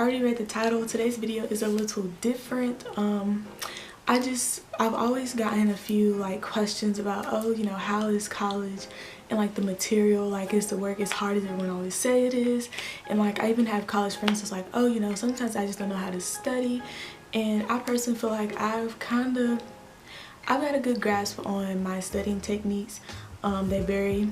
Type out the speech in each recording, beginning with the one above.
already read the title. Today's video is a little different. I've always gotten a few like questions about, oh, you know, how is college and like the material, like is the work as hard as everyone always say it is? And like I even have college friends that's like, oh, you know, sometimes I just don't know how to study. And I personally feel like I've got a good grasp on my studying techniques. They vary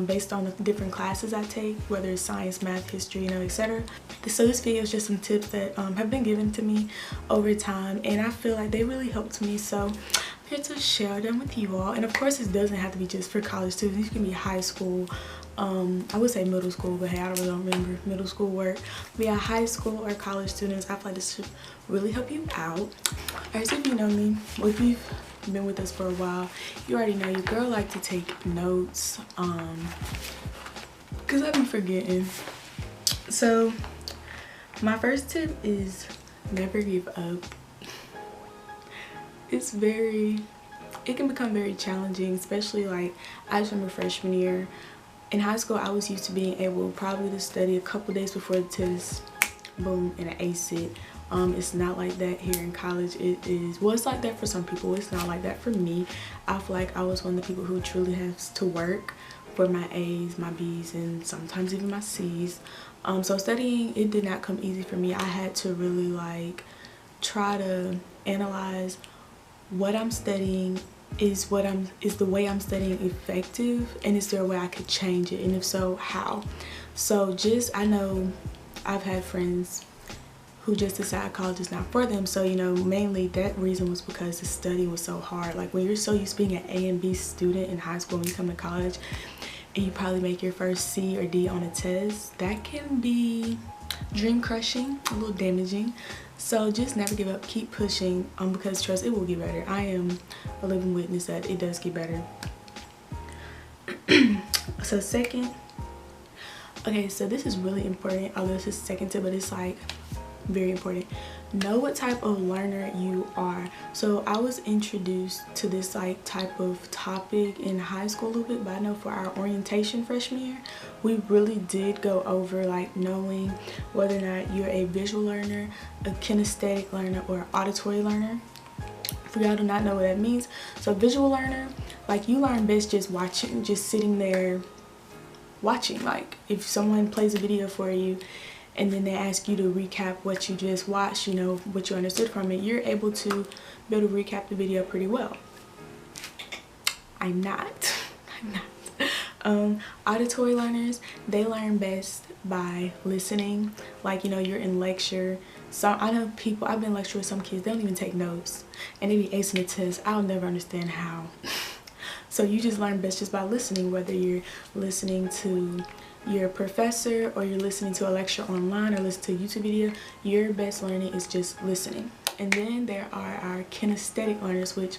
based on the different classes I take, whether it's science, math, history, you know, etc. So this video is just some tips that have been given to me over time, and I feel like they really helped me, so I'm here to share them with you all. And of course, this doesn't have to be just for college students. It can be high school, I would say middle school, but hey, I don't really remember middle school work. But yeah, high school or college students, I feel like this should really help you out. As if you know me, or if you've been with us for a while, you already know your girl like to take notes, because I've been forgetting. So my first tip is never give up. It can become very challenging, especially like I just remember freshman year in high school. I was used to being able probably to study a couple days before the test, boom, and ace it. It's not like that here in college. It is, well, it's like that for some people. It's not like that for me. I feel like I was one of the people who truly has to work for my A's, my B's, and sometimes even my C's. So studying, it did not come easy for me. I had to really like try to analyze what I'm studying. Is the way I'm studying effective, and is there a way I could change it, and if so, how? So I know I've had friends who just decide college is not for them. So, you know, mainly that reason was because the study was so hard. Like when you're so used to being an A and B student in high school, when you come to college and you probably make your first C or D on a test, that can be dream crushing, a little damaging. So just never give up, keep pushing, because trust, it will get better. I am a living witness that it does get better. So second, okay, so this is really important, although this is second tip, but it's like very important. Know what type of learner you are. So I was introduced to this like type of topic in high school a little bit, but I know for our orientation freshman year, we really did go over like knowing whether or not you're a visual learner, a kinesthetic learner, or auditory learner. For y'all do not know what that means, so visual learner, like you learn best just watching, just sitting there watching. Like if someone plays a video for you and then they ask you to recap what you just watched, you know, what you understood from it, you're able to be able to recap the video pretty well. I'm not. Auditory learners, they learn best by listening. Like, you know, you're in lecture. So I know people, I've been lecturing with some kids, they don't even take notes and they be acing the test. I'll never understand how. So you just learn best just by listening, whether you're listening to your professor or you're listening to a lecture online or listen to a YouTube video. Your best learning is just listening. And then there are our kinesthetic learners, which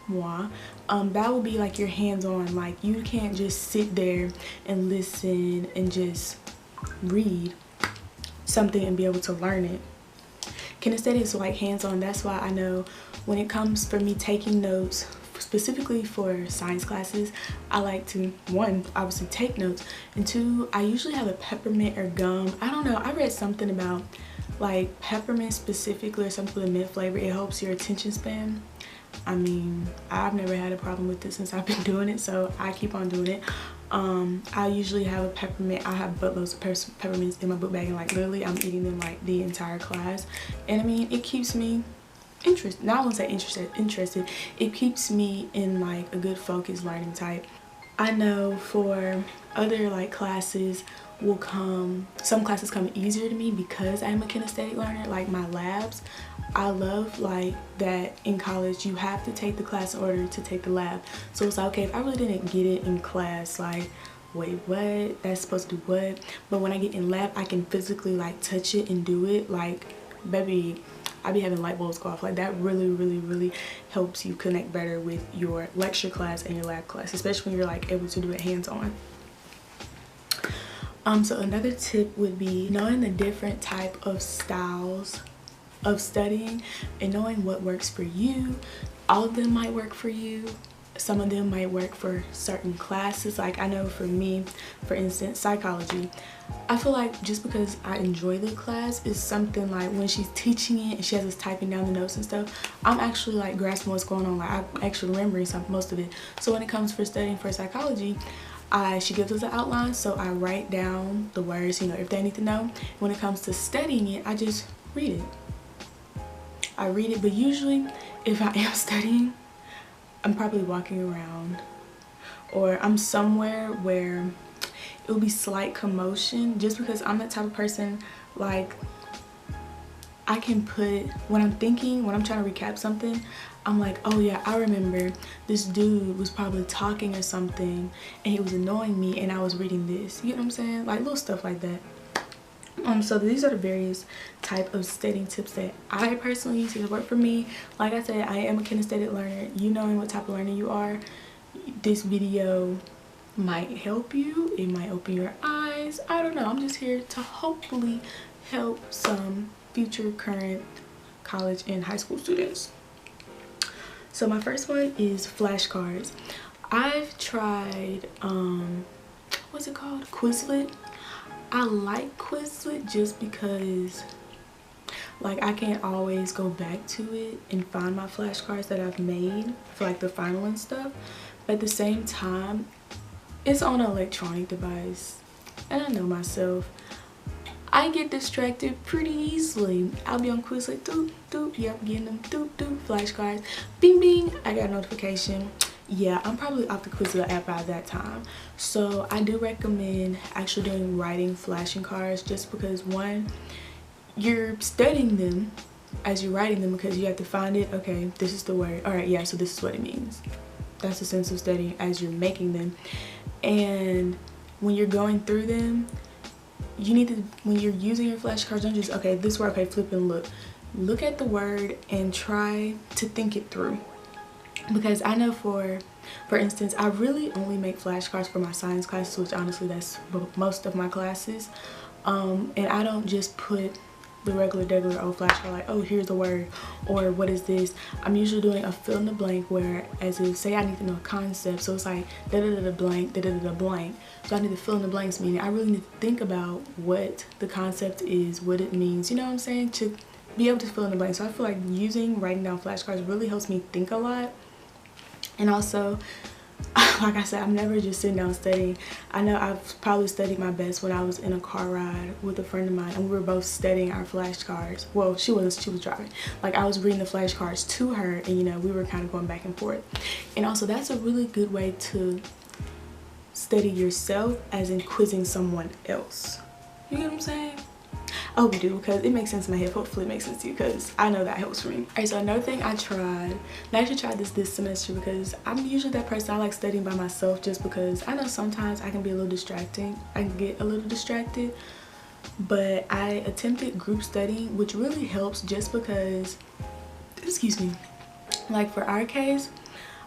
that will be like your hands-on. Like you can't just sit there and listen and just read something and be able to learn it. Kinesthetic is like hands-on. That's why I know when it comes for me taking notes, specifically for science classes, I like to, one, obviously take notes, and two, I usually have a peppermint or gum. I don't know, I read something about like peppermint specifically or something with a mint flavor, it helps your attention span. I mean, I've never had a problem with it since I've been doing it, so I keep on doing it. I usually have a peppermint. I have buttloads of peppermints in my book bag, and like literally I'm eating them like the entire class. And I mean, it keeps me interested. Now I won't say interested. It keeps me in like a good focused learning type. I know for other like classes will come, some classes come easier to me because I'm a kinesthetic learner, like my labs. I love like that in college you have to take the class in order to take the lab. So it's like, okay, if I really didn't get it in class, like wait, what? That's supposed to do what? But when I get in lab, I can physically like touch it and do it. Like, baby, I be having light bulbs go off. Like that really helps you connect better with your lecture class and your lab class, especially when you're like able to do it hands-on. So another tip would be knowing the different type of styles of studying and knowing what works for you. All of them might work for you. some of them might work for certain classes. Like I know for me, for instance, psychology, I feel like just because I enjoy the class is something like when she's teaching it and she has us typing down the notes and stuff, I'm actually like grasping what's going on. Like I'm actually remembering most of it. So when it comes for studying for psychology, she gives us an outline, so I write down the words, you know, if they need to know. When it comes to studying it, I just read it. I read it, but usually if I am studying, I'm probably walking around or I'm somewhere where it will be slight commotion, just because I'm that type of person, like I can put, when I'm thinking, when I'm trying to recap something, I'm like, oh yeah, I remember this dude was probably talking or something and he was annoying me and I was reading this. You know what I'm saying? Like little stuff like that. So these are the various type of studying tips that I personally use to work for me. Like I said, I am a kinesthetic learner. You knowing what type of learner you are, this video might help you. It might open your eyes. I don't know. I'm just here to hopefully help some future current college and high school students. So my first one is flashcards. I've tried what's it called, Quizlet. I like Quizlet just because like I can always go back to it and find my flashcards that I've made for like the final and stuff, but at the same time it's on an electronic device and I know myself, I get distracted pretty easily. I'll be on Quizlet, doop doop, yep, getting them doop doop flashcards, bing bing, I got a notification. Yeah, I'm probably off the Quizlet app by that time. So I do recommend actually doing writing flashing cards, just because one, you're studying them as you're writing them because you have to find it. Okay, this is the word. All right, yeah, so this is what it means. That's the sense of studying as you're making them. And when you're going through them, you need to, when you're using your flashcards, don't just, okay, this word, okay, flip and look at the word and try to think it through. Because I know for instance, I really only make flashcards for my science classes, which honestly that's most of my classes, and I don't just put the regular old flashcard like, oh, here's the word, or what is this. I'm usually doing a fill in the blank, where as if say I need to know a concept, so it's like da da da da blank, da da da da blank. So I need to fill in the blanks, meaning I really need to think about what the concept is, what it means, you know what I'm saying, to be able to fill in the blanks. So I feel like writing down flashcards really helps me think a lot. And also, like I said, I'm never just sitting down studying. I know I've probably studied my best when I was in a car ride with a friend of mine and we were both studying our flashcards. Well, she was driving. Like I was reading the flashcards to her and you know, we were kind of going back and forth. And also that's a really good way to study yourself, as in quizzing someone else. You get what I'm saying? I hope you do, because it makes sense in my head. Hopefully it makes sense to you, because I know that helps for me. Alright, so another thing I actually tried this semester, because I'm usually that person, I like studying by myself, just because I know sometimes I can be a little distracting. I can get a little distracted. But I attempted group studying, which really helps just because, excuse me, like for our case,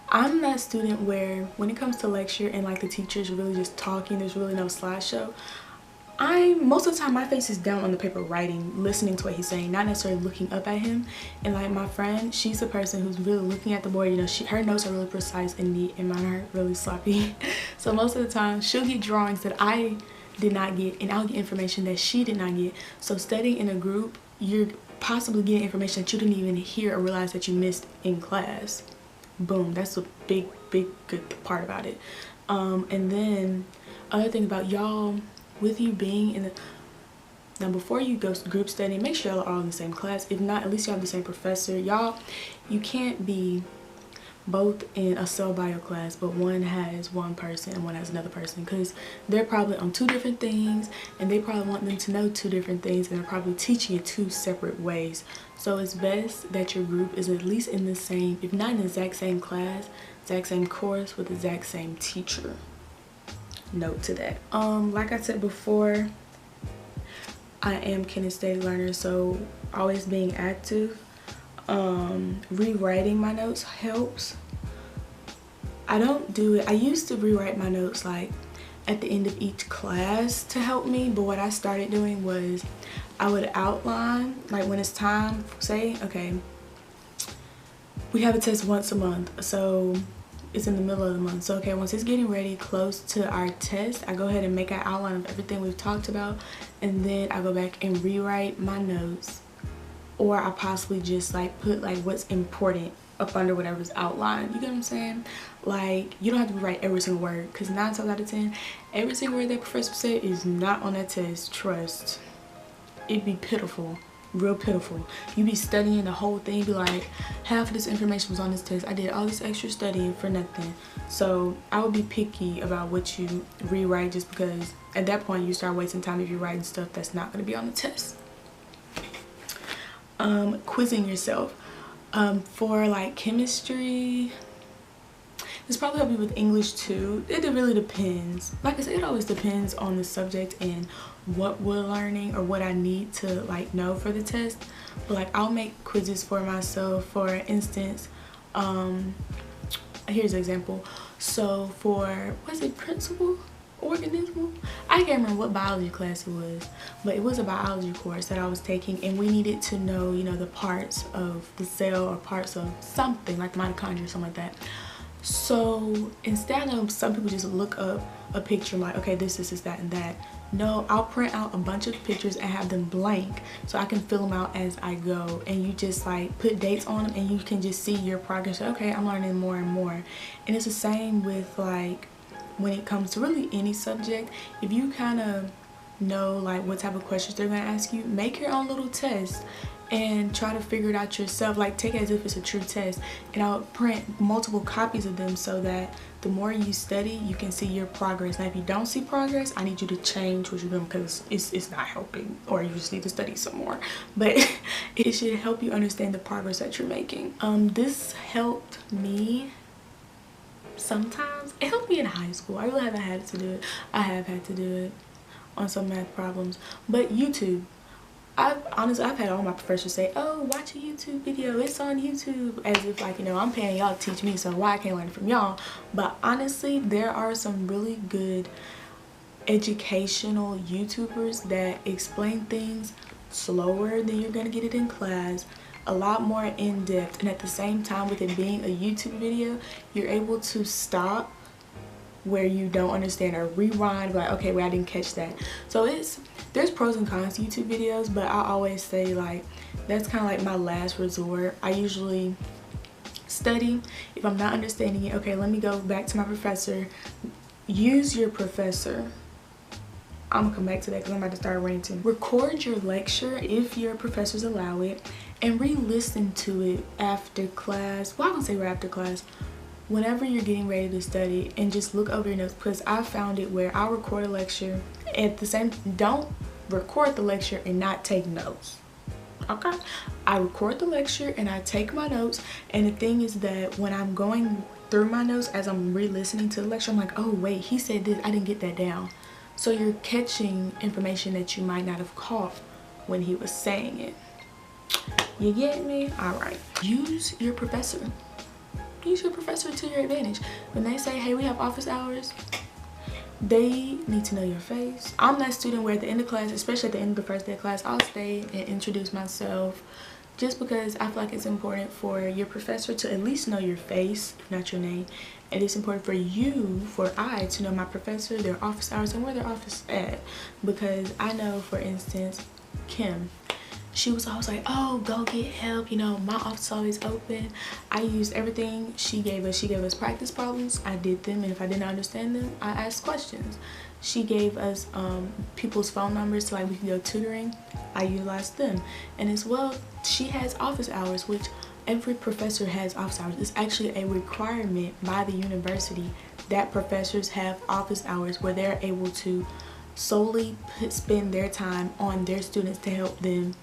I'm that student where when it comes to lecture and like the teacher's really just talking, there's really no slideshow. Most of the time my face is down on the paper writing, listening to what he's saying, not necessarily looking up at him. And like my friend, she's the person who's really looking at the board. You know, her notes are really precise and neat and mine are really sloppy. So most of the time she'll get drawings that I did not get and I'll get information that she did not get. So studying in a group, you're possibly getting information that you didn't even hear or realize that you missed in class. Boom, that's a big good part about it. And then other thing about y'all, with you being in the, now before you go group studying, make sure y'all are all in the same class. If not, at least you have the same professor. You can't be both in a cell bio class, but one has one person and one has another person, because they're probably on two different things and they probably want them to know two different things and they're probably teaching it two separate ways. So it's best that your group is at least in the same, if not in the exact same class, exact same course with the exact same teacher. Note to that. Like I said before, I am kinesthetic learner, so always being active. Rewriting my notes helps. I don't do it. I used to rewrite my notes like at the end of each class to help me, but what I started doing was I would outline, like when it's time, say, okay, we have a test once a month, so it's in the middle of the month. So okay, once it's getting ready close to our test, I go ahead and make an outline of everything we've talked about, and then I go back and rewrite my notes, or I possibly just like put like what's important up under whatever's outlined. You get what I'm saying? Like, you don't have to rewrite every single word, because 9 times out of 10 every single word that professor said is not on that test. Trust, it'd be pitiful, real pitiful. You be studying the whole thing, be like, half of this information was on this test, I did all this extra studying for nothing. So I would be picky about what you rewrite, just because at that point you start wasting time if you're writing stuff that's not going to be on the test. Quizzing yourself. For like chemistry, this probably help you with English too. It really depends. Like I said, it always depends on the subject and what we're learning or what I need to like know for the test. But like, I'll make quizzes for myself. For instance, here's an example. So for, was it principal organism? I can't remember what biology class it was, but it was a biology course that I was taking, and we needed to know, you know, the parts of the cell or parts of something like mitochondria or something like that. So instead of some people just look up a picture like, okay, this is that and that, no, I'll print out a bunch of pictures and have them blank so I can fill them out as I go, and you just like put dates on them and you can just see your progress. Okay, I'm learning more and more. And it's the same with like when it comes to really any subject. If you kind of know like what type of questions they're going to ask you, make your own little test and try to figure it out yourself. Like, take it as if it's a true test, and I'll print multiple copies of them so that the more you study, you can see your progress. Now if you don't see progress, I need you to change what you're doing, because it's not helping, or you just need to study some more. But it should help you understand the progress that you're making. This helped me sometimes. It helped me in high school. I really haven't had to do it. I have had to do it on some math problems. But YouTube, I've had all my professors say, oh, watch a YouTube video, it's on YouTube, as if like, you know, I'm paying y'all to teach me, so why I can't learn it from y'all. But honestly, there are some really good educational YouTubers that explain things slower than you're gonna get it in class, a lot more in depth, and at the same time, with it being a YouTube video, you're able to stop where you don't understand or rewind, like, okay, wait, I didn't catch that. So there's pros and cons to YouTube videos, but I always say like that's kind of like my last resort. I usually study. If I'm not understanding it, okay, let me go back to my professor. Use your professor. I'm gonna come back to that because I'm about to start ranting. Record your lecture if your professors allow it, and re-listen to it after class. Well, I don't say right after class, whenever you're getting ready to study, and just look over your notes, because I found it where I'll record a lecture at the same, don't record the lecture and not take notes. Okay, I record the lecture and I take my notes, and the thing is that when I'm going through my notes as I'm re-listening to the lecture, I'm like, oh wait, he said this, I didn't get that down. So you're catching information that you might not have caught when he was saying it. You get me? All right, use your professor. Use your professor to your advantage. When they say, hey, we have office hours, they need to know your face. I'm that student where at the end of class, especially at the end of the first day of class, I'll stay and introduce myself, just because I feel like it's important for your professor to at least know your face, if not your name. And it's important for you, for I, to know my professor, their office hours, and where their office at. Because I know, for instance, Kim, she was always like, oh, go get help, you know, my office is always open. I used everything she gave us. She gave us practice problems, I did them, and if I didn't understand them, I asked questions. She gave us people's phone numbers so like we can go tutoring. I utilized them. And as well, she has office hours, which every professor has office hours. It's actually a requirement by the university that professors have office hours where they're able to solely spend their time on their students to help them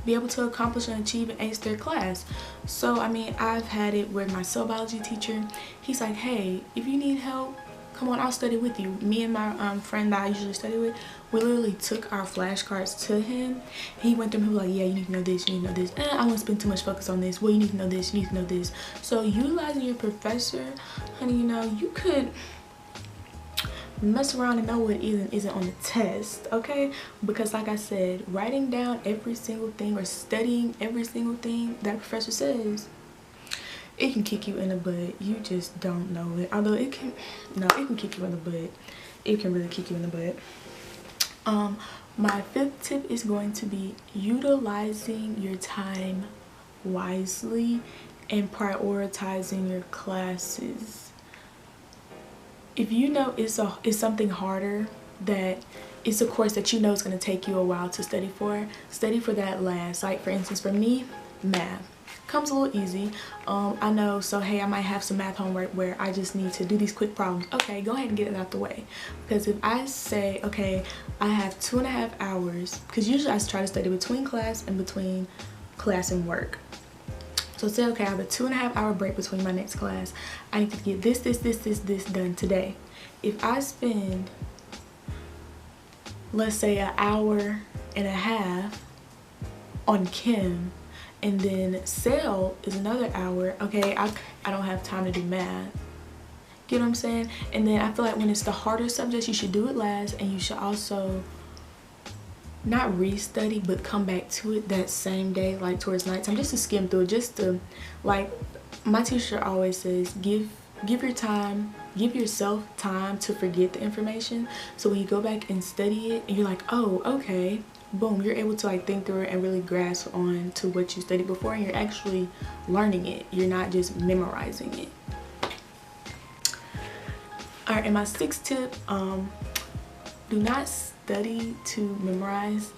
be able to accomplish and achieve and ace their class. So I mean, I've had it where my cell biology teacher, he's like, hey, if you need help, come on, I'll study with you. Me and my friend that I usually study with, we literally took our flashcards to him. He went through them. He was like, yeah, you need to know this, you need to know this. I won't spend too much focus on this. Well, you need to know this, you need to know this. So utilizing your professor, honey, you know, you could mess around and know what isn't on the test, okay? Because like I said, writing down every single thing or studying every single thing that professor says it can kick you in the butt. You just don't know it. Although it can, no, it can kick you in the butt. It can really kick you in the butt. My 5th tip is going to be utilizing your time wisely and prioritizing your classes. If you know it's something harder, that it's a course that you know is going to take you a while to study for that last. Like for instance, for me, math comes a little easy. I know, so hey, I might have some math homework where I just need to do these quick problems. Okay, go ahead and get it out the way. Because if I say, okay, I have 2.5 hours, because usually I try to study between class and work. So say, okay, I have a 2.5 hour break between my next class. I need to get this done today. If I spend, let's say, 1.5 hours on chem, and then cell is another hour, okay, I don't have time to do math. Get what I'm saying? And then I feel like when it's the harder subjects, you should do it last, and you should also not restudy, but come back to it that same day, like towards nighttime, just to skim through it, just to, like my teacher always says, give yourself time to forget the information, so when you go back and study it and you're like, oh, okay, boom, you're able to like think through it and really grasp on to what you studied before, and you're actually learning it. You're not just memorizing it. All right, and my 6th tip, do not study to memorize,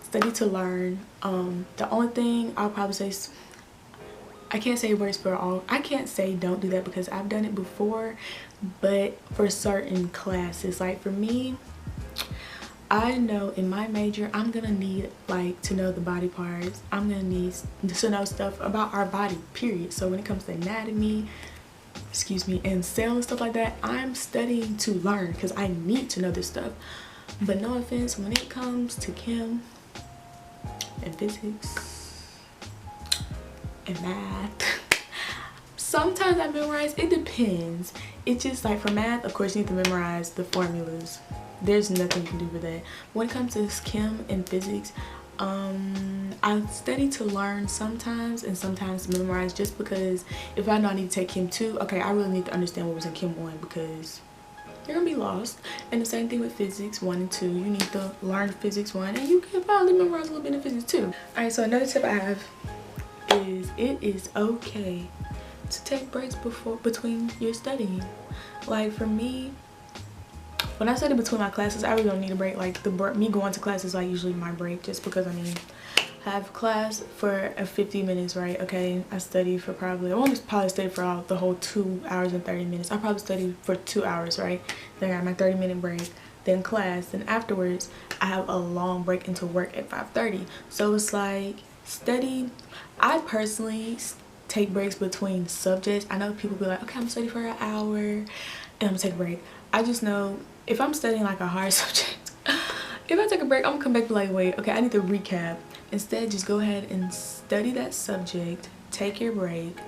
study to learn. The only thing I'll probably say is, I can't say words for all. I can't say don't do that because I've done it before, but for certain classes, like for me, I know in my major I'm gonna need like to know the body parts. I'm gonna need to know stuff about our body, period. So when it comes to anatomy, and cell and stuff like that, I'm studying to learn because I need to know this stuff. But no offense, when it comes to chem and physics and math, sometimes I memorize. It depends. It's just like for math, of course you need to memorize the formulas. There's nothing you can do for that. When it comes to chem and physics, I study to learn sometimes, and sometimes to memorize, just because if I know I need to take chem 2, okay, I really need to understand what was in chem 1, because you're gonna be lost. And the same thing with physics 1 and 2. You need to learn physics 1, and you can probably memorize a little bit of physics 2. All right, so another tip I have is it is okay to take breaks between your studying. Like for me, when I study between my classes, I really don't need a break. Like me going to class is like usually my break, just because I mean, I have class for 50 minutes, right? Okay, I study for I won't probably study for the whole 2 hours and 30 minutes. I probably study for 2 hours, right? Then I got my 30-minute break, then class, then afterwards I have a long break into work at 5:30. So it's like study. I personally take breaks between subjects. I know people be like, okay, I'm studying for an hour and I'm gonna take a break. I just know if I'm studying like a hard subject, if I take a break, I'm gonna come back and be like, wait, okay, I need to recap. Instead, just go ahead and study that subject, take your break,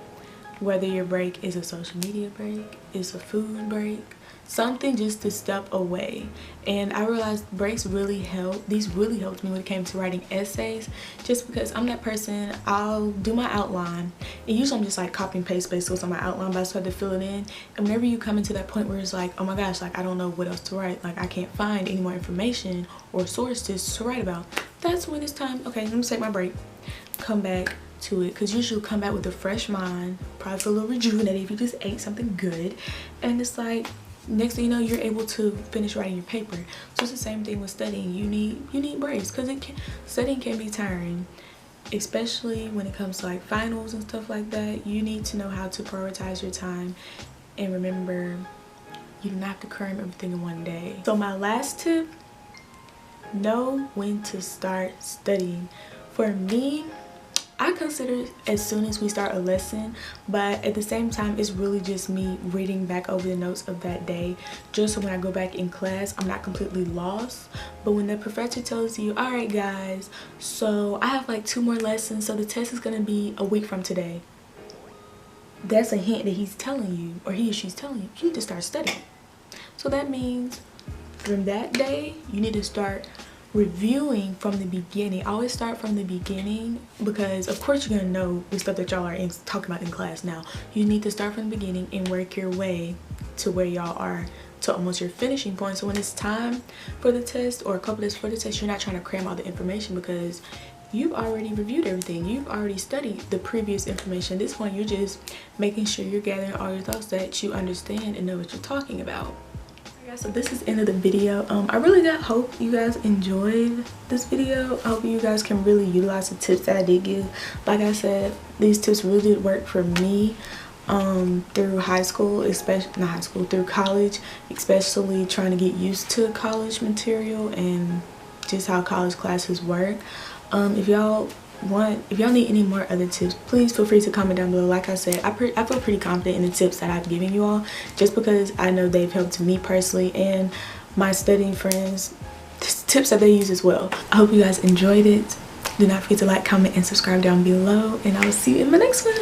whether your break is a social media break, is a food break, something just to step away. And I realized breaks really help. These really helped me when it came to writing essays, just because I'm that person. I'll do my outline, and usually I'm just like copy and paste basically what's on my outline, but I start to fill it in. And whenever you come into that point where it's like, oh my gosh, like I don't know what else to write, like I can't find any more information or sources to write about, that's when it's time, okay, let me take my break, come back to it. Because usually you'll come back with a fresh mind, probably feel a little rejuvenated if you just ate something good, and it's like next thing you know, you're able to finish writing your paper. So it's the same thing with studying. You need breaks, because studying can be tiring, especially when it comes to like finals and stuff like that. You need to know how to prioritize your time, and remember, you do not have to cram everything in one day. So my last tip, know when to start studying. For me, I consider as soon as we start a lesson, but at the same time, it's really just me reading back over the notes of that day, just so when I go back in class, I'm not completely lost. But when the professor tells you, all right guys, so I have like 2 more lessons, so the test is gonna be a week from today, that's a hint that he's telling you, or he or she's telling you need to start studying. So that means from that day, you need to start reviewing from the beginning. Always start from the beginning, because of course you're gonna know the stuff that y'all are talking about in class now. You need to start from the beginning and work your way to where y'all are, to almost your finishing point. So when it's time for the test, or a couple days for the test, you're not trying to cram all the information, because you've already reviewed everything. You've already studied the previous information. This point, you're just making sure you're gathering all your thoughts, that you understand and know what you're talking about. So this is the end of the video. I really hope you guys enjoyed this video. I hope you guys can really utilize the tips that I did give. Like I said, these tips really did work for me through high school, especially not high school, through college, especially trying to get used to college material and just how college classes work. If y'all need any more other tips, please feel free to comment down below. Like I said, I feel pretty confident in the tips that I've given you all, just because I know they've helped me personally and my studying friends, tips that they use as well. I hope you guys enjoyed it. Do not forget to like, comment, and subscribe down below, and I will see you in my next one.